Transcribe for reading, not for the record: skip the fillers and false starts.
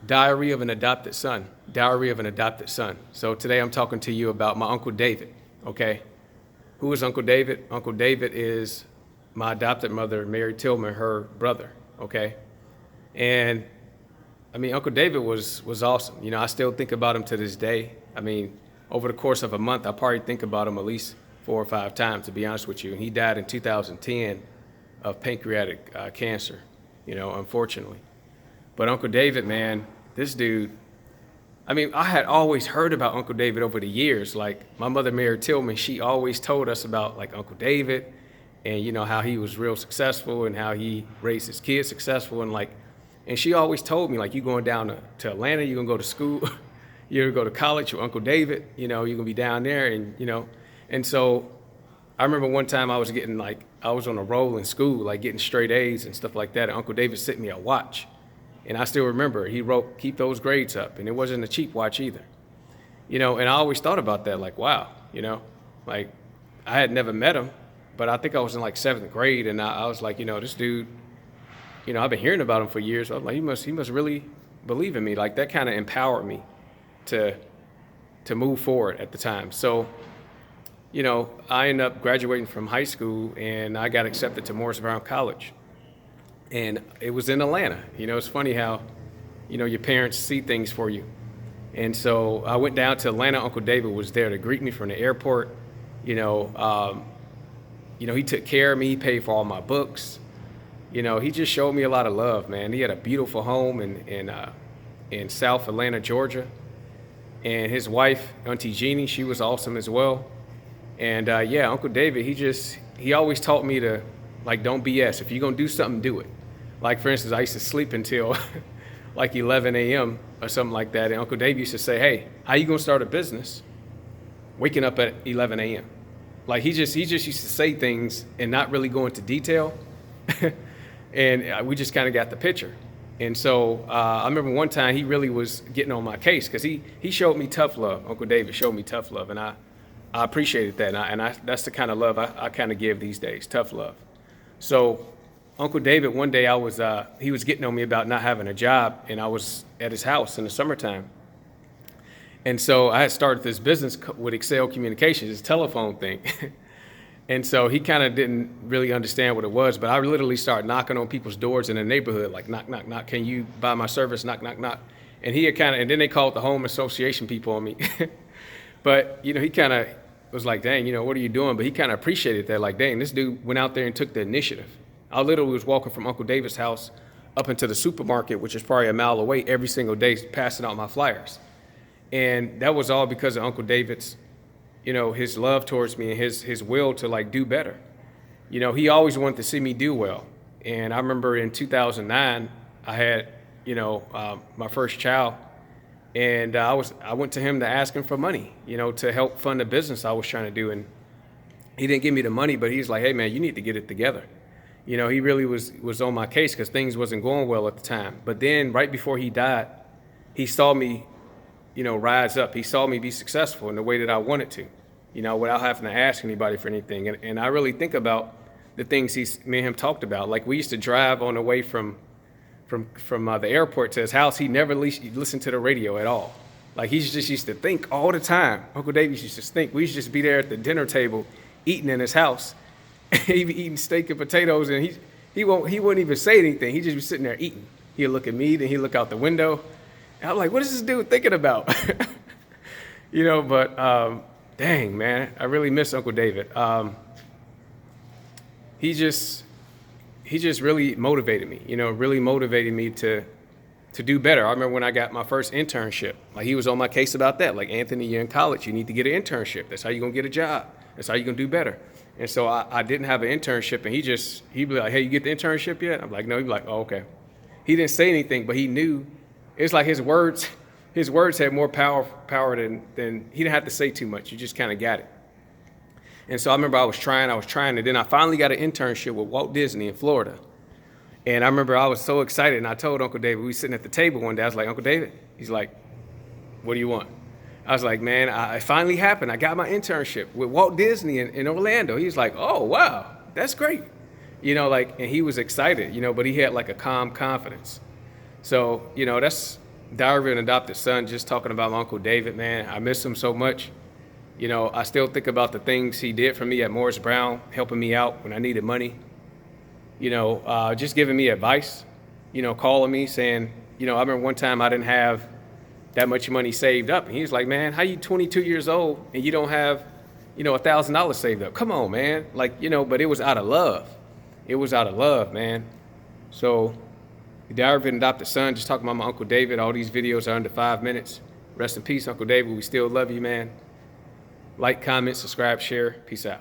Diary of an Adopted Son. Diary of an Adopted Son. So today I'm talking to you about my Uncle David, okay? Who is Uncle David? Uncle David is my adopted mother, Mary Tillman, her brother, okay? And I mean, Uncle David was awesome. You know, I still think about him to this day. I mean, over the course of a month, I probably think about him at least 4 or 5 times, to be honest with you. And he died in 2010 of pancreatic cancer, you know, unfortunately. But Uncle David, man, this dude, I mean, I had always heard about Uncle David over the years. Like my mother, Mary Tillman, she always told us about like Uncle David and, you know, how he was real successful and how he raised his kids successful. And she always told me, like, you going down to Atlanta, you're gonna go to school, you're gonna go to college with Uncle David, you know, you're gonna be down there and, you know. And so I remember one time I was on a roll in school, like getting straight A's and stuff like that. And Uncle David sent me a watch. And I still remember he wrote, keep those grades up. And it wasn't a cheap watch either. You know, and I always thought about that, like, wow, you know, like I had never met him, but I think I was in like 7th grade. And I was like, you know, this dude, you know, I've been hearing about him for years. So I was like, he must really believe in me. Like that kind of empowered me to move forward at the time. So, you know, I ended up graduating from high school and I got accepted to Morris Brown College. And it was in Atlanta. You know, it's funny how, you know, your parents see things for you. And so I went down to Atlanta. Uncle David was there to greet me from the airport. You know, he took care of me. He paid for all my books. You know, he just showed me a lot of love, man. He had a beautiful home in South Atlanta, Georgia. And his wife, Auntie Jeannie, she was awesome as well. And yeah, Uncle David, he always taught me to, like, don't BS. If you're gonna do something, do it. Like, for instance, I used to sleep until like 11 a.m. or something like that. And Uncle Dave used to say, hey, how you gonna start a business waking up at 11 a.m.? Like, he just used to say things and not really go into detail. And we just kind of got the picture. And so I remember one time he really was getting on my case because he showed me tough love. Uncle David showed me tough love. And I appreciated that. And that's the kind of love I kind of give these days, tough love. So Uncle David, one day he was getting on me about not having a job, and I was at his house in the summertime. And so I had started this business with Excel Communications, this telephone thing. And so he kind of didn't really understand what it was, but I literally started knocking on people's doors in the neighborhood, like knock, knock, knock, can you buy my service, knock, knock, knock. And and then they called the home association people on me. But, you know, he kind of was like, dang, you know, what are you doing? But he kind of appreciated that, like, dang, this dude went out there and took the initiative. I literally was walking from Uncle David's house up into the supermarket, which is probably a mile away, every single day, passing out my flyers. And that was all because of Uncle David's, you know, his love towards me and his will to, like, do better. You know, he always wanted to see me do well. And I remember in 2009, I had, you know, my first child. And I went to him to ask him for money, you know, to help fund the business I was trying to do. And he didn't give me the money, but he's like, hey, man, you need to get it together. You know, he really was on my case because things wasn't going well at the time. But then right before he died, he saw me, you know, rise up. He saw me be successful in the way that I wanted to, you know, without having to ask anybody for anything. And I really think about the things me and him talked about. Like, we used to drive on the way from the airport to his house. He never listened to the radio at all. Like, he just used to think all the time. Uncle David used to think. We used to just be there at the dinner table eating in his house. He'd be eating steak and potatoes, and he wouldn't even say anything. He'd just be sitting there eating. He'd look at me, then he'd look out the window. And I'm like, what is this dude thinking about? You know, but dang, man, I really miss Uncle David. He just really motivated me, you know, really motivated me to do better. I remember when I got my first internship, like, he was on my case about that. Like, Anthony, you're in college, you need to get an internship. That's how you're gonna get a job. That's how you're gonna do better. And so I didn't have an internship, and he'd be like, hey, you get the internship yet? I'm like, no. He'd be like, oh, okay. He didn't say anything, but he knew. It's like his words had more power than he didn't have to say too much. You just kind of got it. And so I remember I was trying, and then I finally got an internship with Walt Disney in Florida. And I remember I was so excited, and I told Uncle David, we were sitting at the table one day, I was like, Uncle David? He's like, what do you want? I was like, man, it finally happened. I got my internship with Walt Disney in Orlando. He's like, oh, wow, that's great. You know, like, and he was excited, you know, but he had like a calm confidence. So, you know, that's Diary of an Adopted Son, just talking about my Uncle David, man. I miss him so much. You know, I still think about the things he did for me at Morris Brown, helping me out when I needed money. You know, just giving me advice, you know, calling me saying, you know, I remember one time I didn't have that much money saved up. And he was like, man, how you 22 years old and you don't have, you know, $1,000 saved up? Come on, man. Like, you know, but it was out of love. It was out of love, man. So, the Diary of an Adopted Son, just talking about my Uncle David. All these videos are under 5 minutes. Rest in peace, Uncle David. We still love you, man. Like, comment, subscribe, share. Peace out.